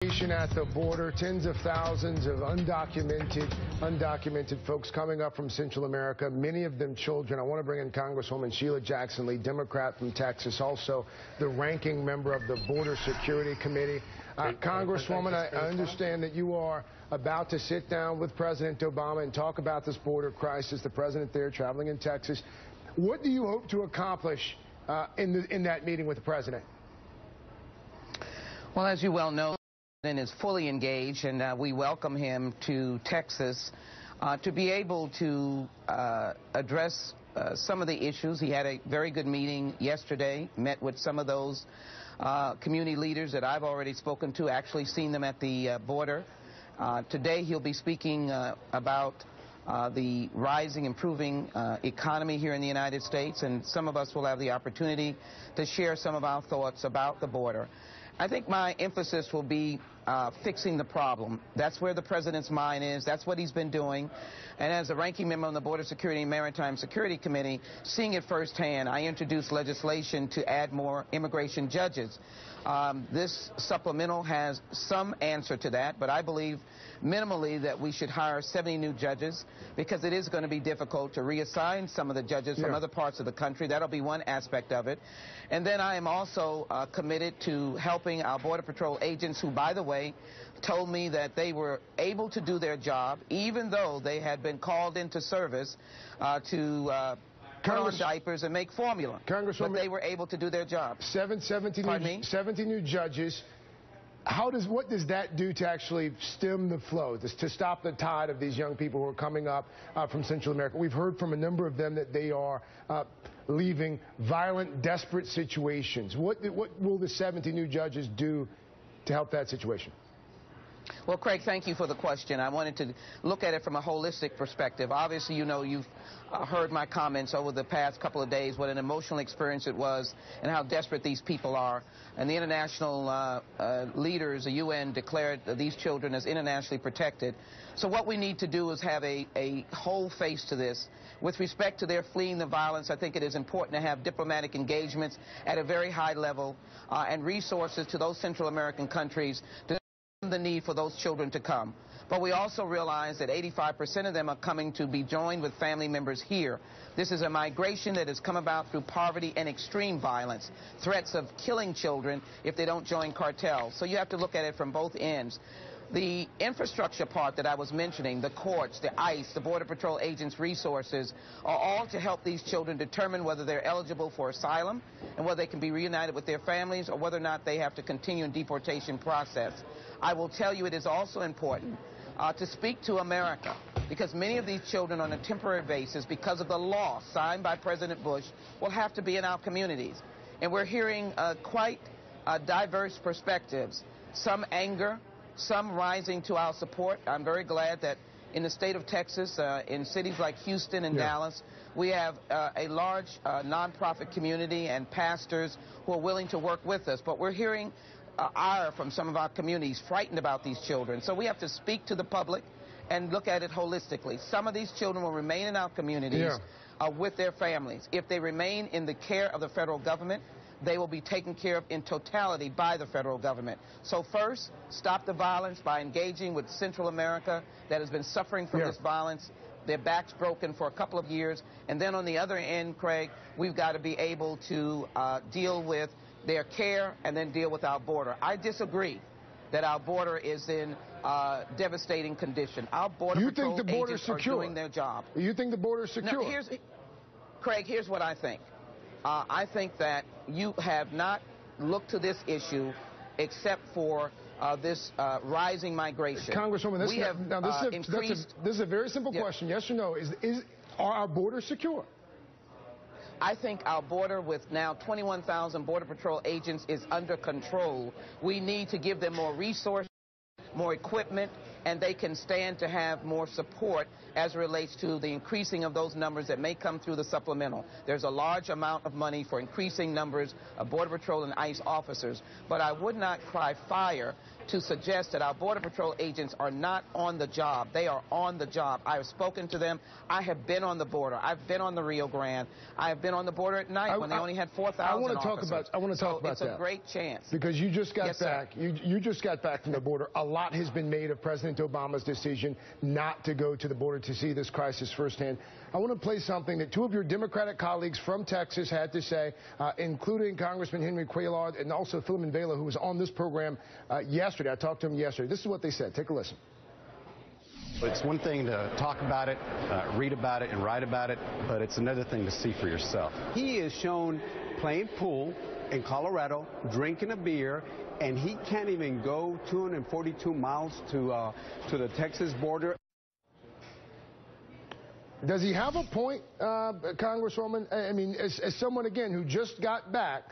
At the border, tens of thousands of undocumented folks coming up from Central America, many of them children. I want to bring in Congresswoman Sheila Jackson Lee, Democrat from Texas, also the ranking member of the Border Security Committee. Congresswoman, I understand that you are about to sit down with President Obama and talk about this border crisis. The president there traveling in Texas. What do you hope to accomplish in that meeting with the president? Well, as you well know, and is fully engaged, and we welcome him to Texas to be able to address some of the issues. He had a very good meeting yesterday, met with some of those community leaders that I've already spoken to, actually seen them at the border. Today he'll be speaking about the rising, improving economy here in the United States, and some of us will have the opportunity to share some of our thoughts about the border. I think my emphasis will be fixing the problem. That's where the president's mind is. That's what he's been doing. And as a ranking member on the Border Security and Maritime Security Committee, seeing it firsthand, I introduced legislation to add more immigration judges. This supplemental has some answer to that, but I believe minimally that we should hire 70 new judges, because it is going to be difficult to reassign some of the judges from other parts of the country. That'll be one aspect of it. And then I am also committed to helping our Border Patrol agents, who, by the way, told me that they were able to do their job, even though they had been called into service to put on diapers and make formula. But they were able to do their job. 70 new judges. What does that do to actually stem the flow, to stop the tide of these young people who are coming up from Central America? We've heard from a number of them that they are leaving violent, desperate situations. What will the 70 new judges do to help that situation? Well, Craig, thank you for the question. I wanted to look at it from a holistic perspective. Obviously, you know, you've heard my comments over the past couple of days, what an emotional experience it was and how desperate these people are. And the international leaders, the UN, declared these children as internationally protected. So what we need to do is have a whole face to this. With respect to their fleeing the violence, I think it is important to have diplomatic engagements at a very high level and resources to those Central American countries to the need for those children to come. But we also realize that 85% of them are coming to be joined with family members here. This is a migration that has come about through poverty and extreme violence, threats of killing children if they don't join cartels. So you have to look at it from both ends. The infrastructure part that I was mentioning, the courts, the ICE, the Border Patrol agents' resources, are all to help these children determine whether they're eligible for asylum and whether they can be reunited with their families, or whether or not they have to continue in deportation process. I will tell you it is also important to speak to America, because many of these children on a temporary basis, because of the law signed by President Bush, will have to be in our communities. And we're hearing quite diverse perspectives, some anger, some rising to our support. I'm very glad that in the state of Texas, in cities like Houston and Dallas, we have a large nonprofit community and pastors who are willing to work with us. But we're hearing ire from some of our communities, frightened about these children. So we have to speak to the public and look at it holistically. Some of these children will remain in our communities with their families. If they remain in the care of the federal government, they will be taken care of in totality by the federal government. So first, stop the violence by engaging with Central America that has been suffering from this violence. Their backs broken for a couple of years. And then on the other end, Craig, we've got to be able to deal with their care and then deal with our border. I disagree that our border is in devastating condition. Our Border Patrol agents are doing their job. You think the border is secure? No, Craig, here's what I think. I think that you have not looked to this issue except for this rising migration. Congresswoman, this is a very simple question. Yes or no? Are our borders secure? I think our border, with now 21,000 Border Patrol agents, is under control. We need to give them more resources, more equipment, and they can stand to have more support as it relates to the increasing of those numbers that may come through the supplemental. There's a large amount of money for increasing numbers of Border Patrol and ICE officers, but I would not cry fire to suggest that our Border Patrol agents are not on the job. They are on the job. I have spoken to them. I have been on the border. I've been on the Rio Grande. I have been on the border at night when they only had 4,000 officers. I want to talk about that. It's a great chance. Because you just got back. You just got back from the border. A lot has been made of President Obama's decision not to go to the border to see this crisis firsthand. I want to play something that two of your Democratic colleagues from Texas had to say, including Congressman Henry Cuellar and also Philemon Vela, who was on this program yesterday. I talked to him yesterday. This is what they said. Take a listen. It's one thing to talk about it, read about it, and write about it, but it's another thing to see for yourself. He is shown playing pool in Colorado, drinking a beer, and he can't even go 242 miles to the Texas border. Does he have a point, Congresswoman? I mean, as someone, again, who just got back,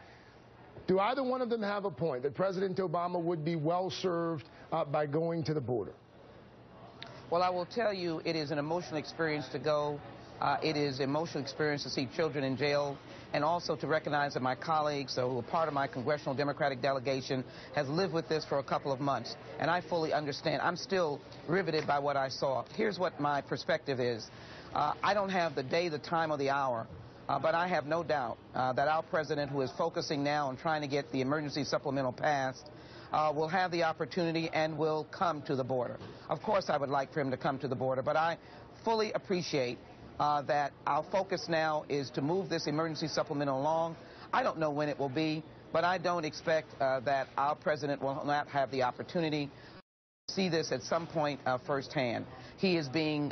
do either one of them have a point that President Obama would be well served by going to the border? Well, I will tell you, it is an emotional experience to go. It is an emotional experience to see children in jail, and also to recognize that my colleagues, who are part of my congressional Democratic delegation, has lived with this for a couple of months. And I fully understand. I'm still riveted by what I saw. Here's what my perspective is. I don't have the day, the time, or the hour, but I have no doubt that our president, who is focusing now on trying to get the emergency supplemental passed, will have the opportunity and will come to the border. Of course, I would like for him to come to the border, but I fully appreciate that our focus now is to move this emergency supplemental along. I don't know when it will be, but I don't expect that our president will not have the opportunity to see this at some point firsthand. He is being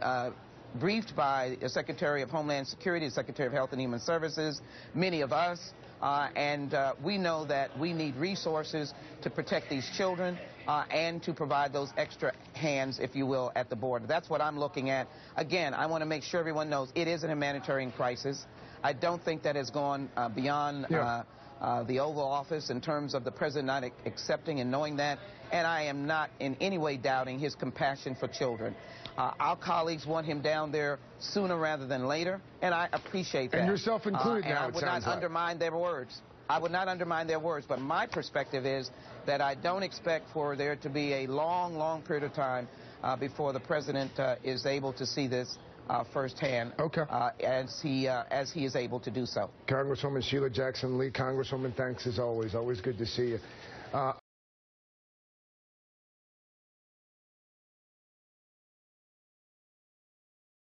briefed by the Secretary of Homeland Security, the Secretary of Health and Human Services, many of us, and we know that we need resources to protect these children and to provide those extra hands, if you will, at the border. That's what I'm looking at. Again, I want to make sure everyone knows it is a humanitarian crisis. I don't think that has gone beyond the Oval Office in terms of the president not accepting and knowing that, and I am not in any way doubting his compassion for children. Our colleagues want him down there sooner rather than later, and I appreciate that. And yourself included now, and I would not undermine their words. I would not undermine their words, but my perspective is that I don't expect for there to be a long, long period of time before the president is able to see this firsthand, as he is able to do so. Congresswoman Sheila Jackson Lee, Congresswoman, thanks as always. Always good to see you.